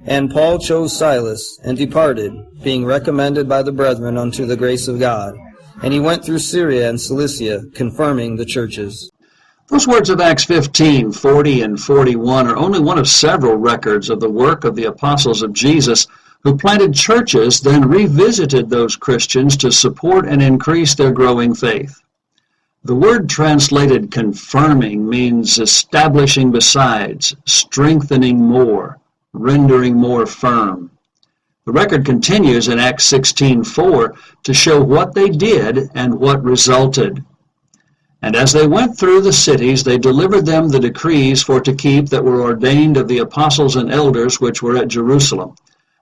And Paul chose Silas, and departed, being recommended by the brethren unto the grace of God. And he went through Syria and Cilicia, confirming the churches. Those words of Acts 15, 40 and 41 are only one of several records of the work of the apostles of Jesus, who planted churches, then revisited those Christians to support and increase their growing faith. The word translated confirming means establishing besides, strengthening more, rendering more firm. The record continues in Acts 16:4 to show what they did and what resulted. And as they went through the cities, they delivered them the decrees for to keep that were ordained of the apostles and elders which were at Jerusalem.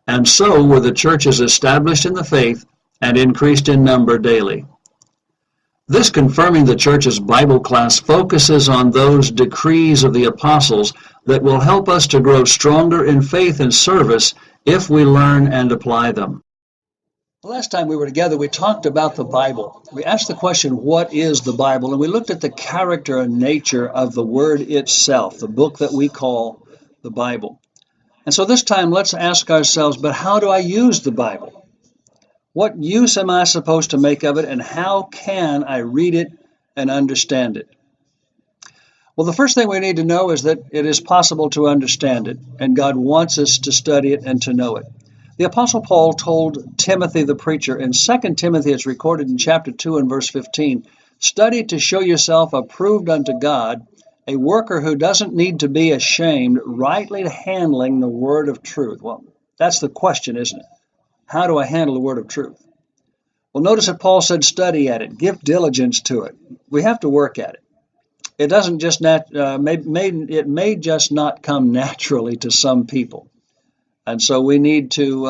And so were the churches established in the faith and increased in number daily. This Confirming the Church's Bible class focuses on those decrees of the apostles that will help us to grow stronger in faith and service if we learn and apply them. Last time we were together, we talked about the Bible. We asked the question, what is the Bible? And we looked at the character and nature of the Word itself, the book that we call the Bible. And so this time, let's ask ourselves, but how do I use the Bible? What use am I supposed to make of it, and how can I read it and understand it? Well, the first thing we need to know is that it is possible to understand it, and God wants us to study it and to know it. The Apostle Paul told Timothy the preacher in 2 Timothy, it's recorded in chapter 2 and verse 15, "Study to show yourself approved unto God, a worker who doesn't need to be ashamed, rightly handling the word of truth." Well, that's the question, isn't it? How do I handle the word of truth? Well, notice that Paul said study at it, give diligence to it. We have to work at it. It doesn't just it may just not come naturally to some people. And so we need to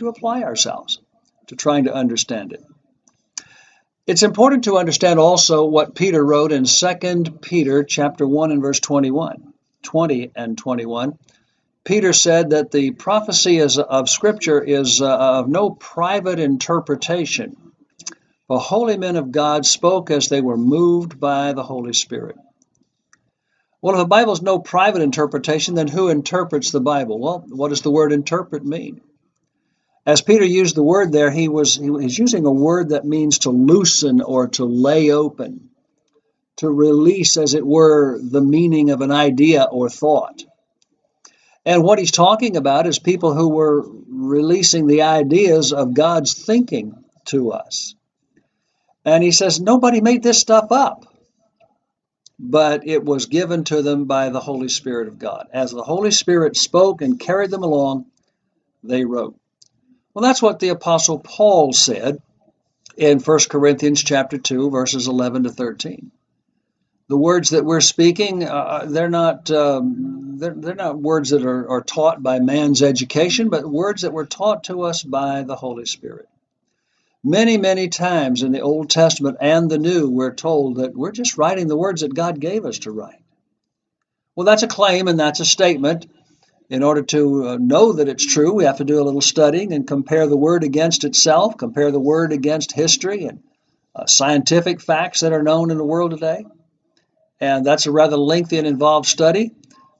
apply ourselves to trying to understand it. It's important to understand also what Peter wrote in 2 Peter chapter 1 and verse 20 and 21. Peter said that the prophecy of Scripture is of no private interpretation. For holy men of God spoke as they were moved by the Holy Spirit. Well, if the Bible is no private interpretation, then who interprets the Bible? Well, what does the word interpret mean? As Peter used the word there, he's using a word that means to loosen or to lay open, to release, as it were, the meaning of an idea or thought. And what he's talking about is people who were releasing the ideas of God's thinking to us. And he says, nobody made this stuff up, but it was given to them by the Holy Spirit of God. As the Holy Spirit spoke and carried them along, they wrote. Well, that's what the Apostle Paul said in 1 Corinthians chapter 2, verses 11 to 13. The words that we're speaking, they're not words that are taught by man's education, but words that were taught to us by the Holy Spirit. Many, many times in the Old Testament and the New, we're told that we're just writing the words that God gave us to write. Well, that's a claim and that's a statement. In order to know that it's true, we have to do a little studying and compare the word against itself, compare the word against history and scientific facts that are known in the world today. And that's a rather lengthy and involved study.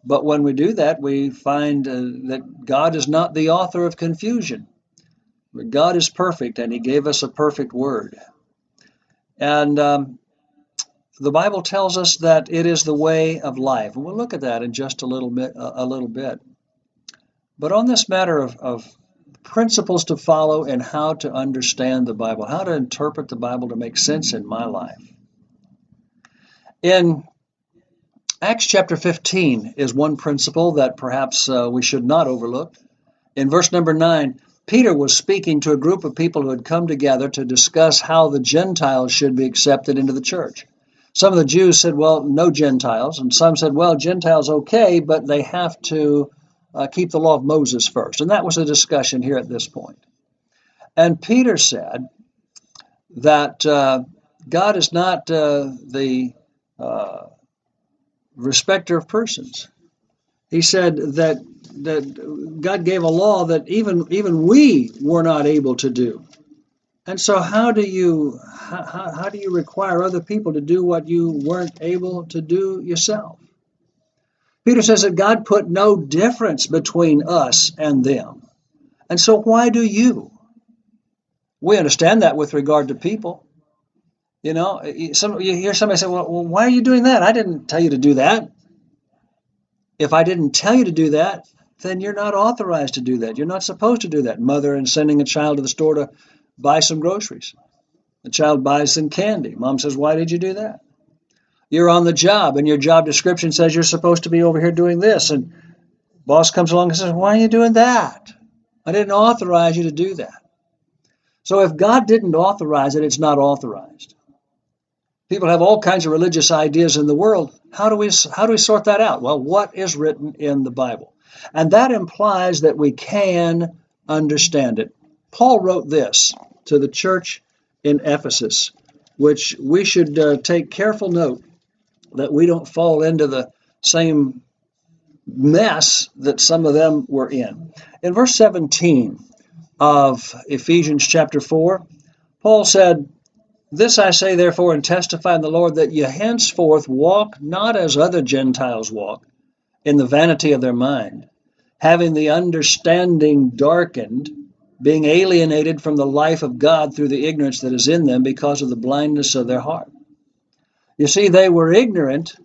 But when we do that, we find that God is not the author of confusion. But God is perfect, and He gave us a perfect word. And the Bible tells us that it is the way of life. And we'll look at that in just a little bit. But on this matter of principles to follow and how to understand the Bible, how to interpret the Bible to make sense in my life. In Acts chapter 15 is one principle that perhaps we should not overlook. In verse number 9, Peter was speaking to a group of people who had come together to discuss how the Gentiles should be accepted into the church. Some of the Jews said, well, no Gentiles. And some said, well, Gentiles okay, but they have to keep the law of Moses first. And that was the discussion here at this point. And Peter said that God is not the respecter of persons. He said that God gave a law that even we were not able to do. And so how do you require other people to do what you weren't able to do yourself? Peter says that God put no difference between us and them. And so why do you? We understand that with regard to people. You know, you hear somebody say, well, why are you doing that? I didn't tell you to do that. If I didn't tell you to do that, then you're not authorized to do that. You're not supposed to do that. Mother and sending a child to the store to buy some groceries. The child buys some candy. Mom says, why did you do that? You're on the job, and your job description says you're supposed to be over here doing this. And boss comes along and says, why are you doing that? I didn't authorize you to do that. So if God didn't authorize it, it's not authorized. People have all kinds of religious ideas in the world. How do we sort that out? Well, what is written in the Bible? And that implies that we can understand it. Paul wrote this to the church in Ephesus, which we should take careful note that we don't fall into the same mess that some of them were in. In verse 17 of Ephesians chapter 4, Paul said, this I say therefore and testify in the Lord, that ye henceforth walk not as other Gentiles walk, in the vanity of their mind, having the understanding darkened, being alienated from the life of God through the ignorance that is in them because of the blindness of their heart. You see, they were ignorant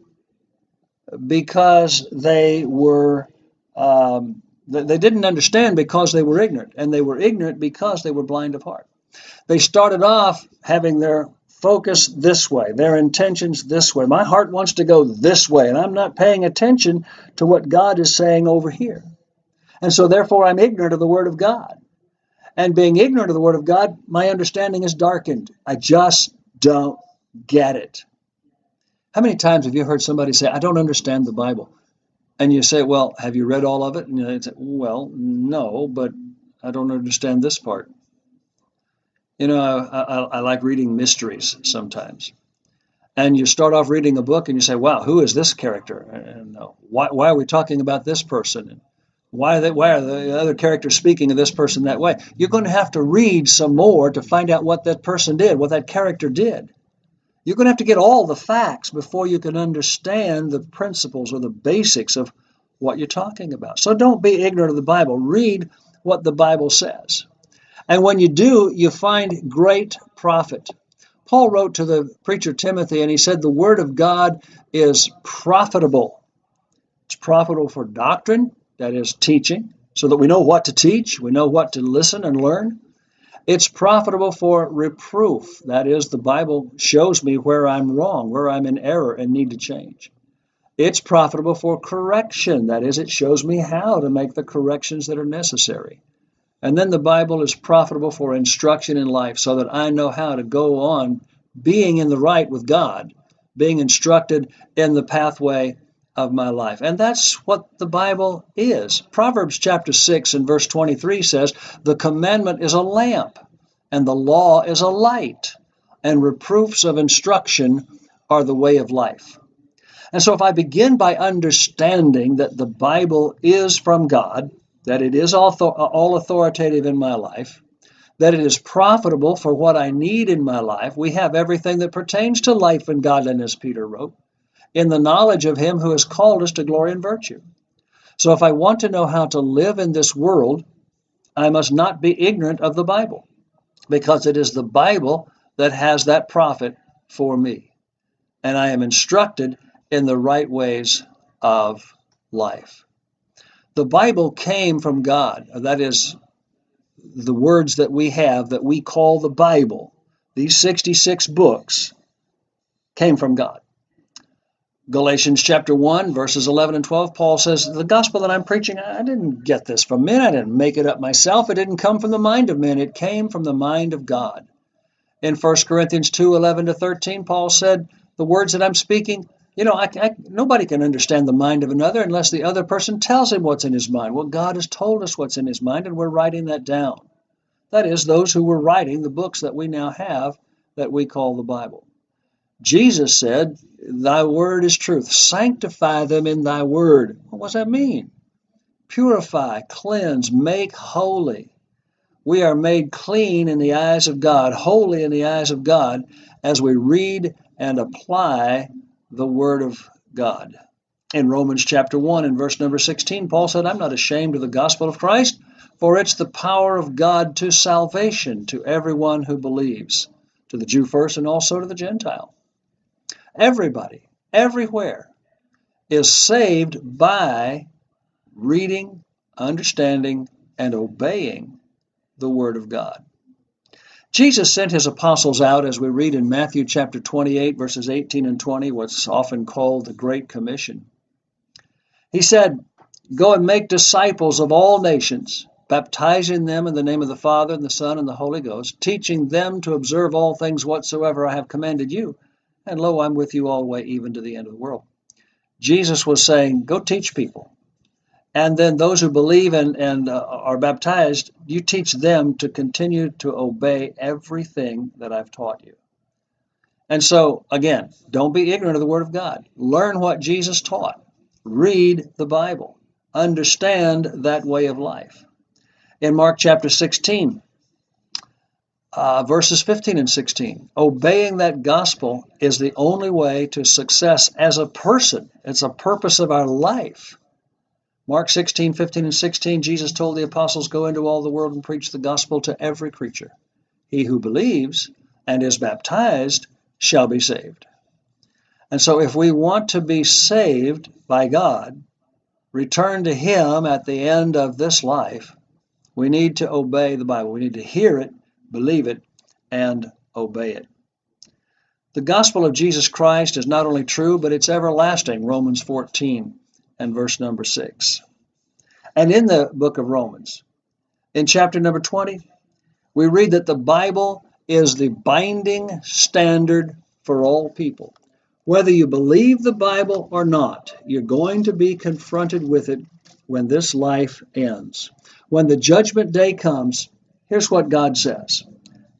because they didn't understand because they were ignorant, and they were ignorant because they were blind of heart. They started off having their focus this way, their intentions this way. My heart wants to go this way, and I'm not paying attention to what God is saying over here. And so therefore I'm ignorant of the Word of God. And being ignorant of the Word of God, my understanding is darkened. I just don't get it. How many times have you heard somebody say, I don't understand the Bible? And you say, well, have you read all of it? And you say, well, no, but I don't understand this part. You know, I like reading mysteries sometimes. And you start off reading a book and you say, wow, who is this character? And why are we talking about this person? And why are the other characters speaking of this person that way? You're going to have to read some more to find out what that person did, what that character did. You're going to have to get all the facts before you can understand the principles or the basics of what you're talking about. So don't be ignorant of the Bible. Read what the Bible says. And when you do, you find great profit. Paul wrote to the preacher Timothy, and he said the Word of God is profitable. It's profitable for doctrine, that is teaching, so that we know what to teach, we know what to listen and learn. It's profitable for reproof. That is, the Bible shows me where I'm wrong, where I'm in error and need to change. It's profitable for correction. That is, it shows me how to make the corrections that are necessary. And then the Bible is profitable for instruction in life so that I know how to go on being in the right with God, being instructed in the pathway of my life. And that's what the Bible is. Proverbs chapter 6 and verse 23 says, the commandment is a lamp, and the law is a light, and reproofs of instruction are the way of life. And so if I begin by understanding that the Bible is from God, that it is all authoritative in my life, that it is profitable for what I need in my life, we have everything that pertains to life and godliness, Peter wrote, in the knowledge of him who has called us to glory and virtue. So if I want to know how to live in this world, I must not be ignorant of the Bible, because it is the Bible that has that profit for me. And I am instructed in the right ways of life. The Bible came from God. That is, the words that we have that we call the Bible, these 66 books, came from God. Galatians chapter 1, verses 11 and 12, Paul says, the gospel that I'm preaching, I didn't get this from men. I didn't make it up myself. It didn't come from the mind of men. It came from the mind of God. In 1 Corinthians 2, 11 to 13, Paul said, the words that I'm speaking, nobody can understand the mind of another unless the other person tells him what's in his mind. Well, God has told us what's in his mind, and we're writing that down. That is, those who were writing the books that we now have that we call the Bible. Jesus said, thy word is truth. Sanctify them in thy word. What does that mean? Purify, cleanse, make holy. We are made clean in the eyes of God, holy in the eyes of God, as we read and apply the Word of God. In Romans chapter 1 and verse number 16, Paul said, I'm not ashamed of the gospel of Christ, for it's the power of God to salvation to everyone who believes, to the Jew first and also to the Gentile. Everybody, everywhere, is saved by reading, understanding, and obeying the Word of God. Jesus sent his apostles out, as we read in Matthew chapter 28, verses 18 and 20, what's often called the Great Commission. He said, go and make disciples of all nations, baptizing them in the name of the Father and the Son and the Holy Ghost, teaching them to observe all things whatsoever I have commanded you. And lo, I'm with you always, even to the end of the world. Jesus was saying, go teach people. And then those who believe and are baptized, you teach them to continue to obey everything that I've taught you. And so, again, don't be ignorant of the Word of God. Learn what Jesus taught. Read the Bible. Understand that way of life. In Mark chapter 16, verses 15 and 16, obeying that gospel is the only way to success as a person. It's a purpose of our life. Mark 16, 15 and 16, Jesus told the apostles, go into all the world and preach the gospel to every creature. He who believes and is baptized shall be saved. And so if we want to be saved by God, return to Him at the end of this life, we need to obey the Bible. We need to hear it, believe it, and obey it. The gospel of Jesus Christ is not only true, but it's everlasting, Romans 14 and verse number 6. And in the book of Romans, in chapter number 20, we read that the Bible is the binding standard for all people. Whether you believe the Bible or not, you're going to be confronted with it when this life ends. When the judgment day comes, here's what God says.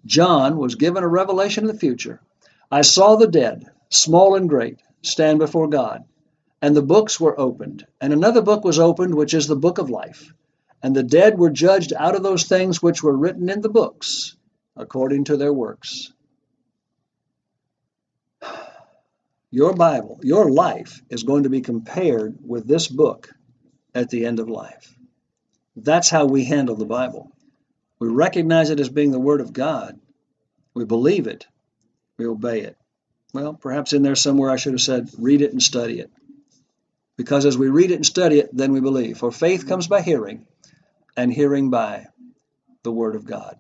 John was given a revelation of the future. I saw the dead, small and great, stand before God, and the books were opened. And another book was opened, which is the book of life. And the dead were judged out of those things which were written in the books, according to their works. Your Bible, your life is going to be compared with this book at the end of life. That's how we handle the Bible. We recognize it as being the Word of God. We believe it. We obey it. Well, perhaps in there somewhere I should have said, read it and study it. Because as we read it and study it, then we believe. For faith comes by hearing, and hearing by the Word of God.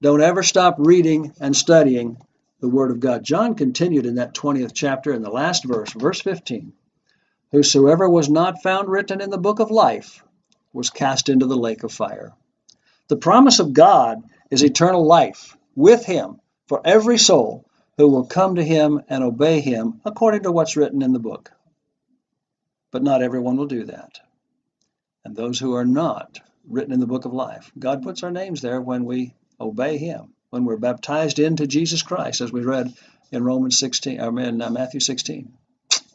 Don't ever stop reading and studying the Word of God. John continued in that 20th chapter in the last verse, verse 15. Whosoever was not found written in the book of life was cast into the lake of fire. The promise of God is eternal life with Him for every soul who will come to Him and obey Him according to what's written in the book. But not everyone will do that. And those who are not written in the book of life, God puts our names there when we obey Him, when we're baptized into Jesus Christ, as we read in Romans 16, or in Matthew 16,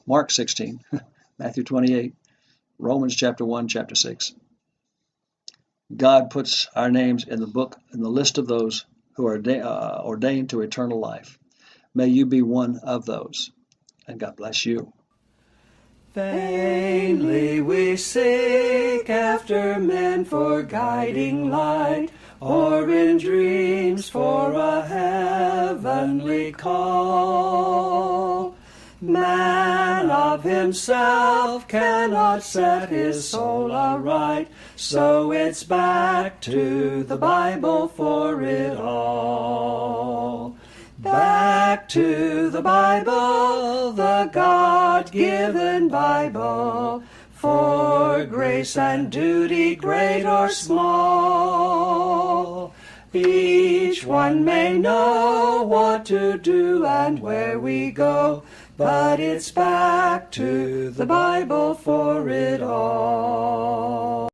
Mark 16, Matthew 28, Romans chapter 1, chapter 6. God puts our names in the book, in the list of those who are ordained to eternal life. May you be one of those, and God bless you. Vainly we seek after men for guiding light, or in dreams for a heavenly call. Man of himself cannot set his soul aright, so it's back to the Bible for it all. Back to the Bible, the God-given Bible, for grace and duty great or small. Each one may know what to do and where we go, but it's back to the Bible for it all.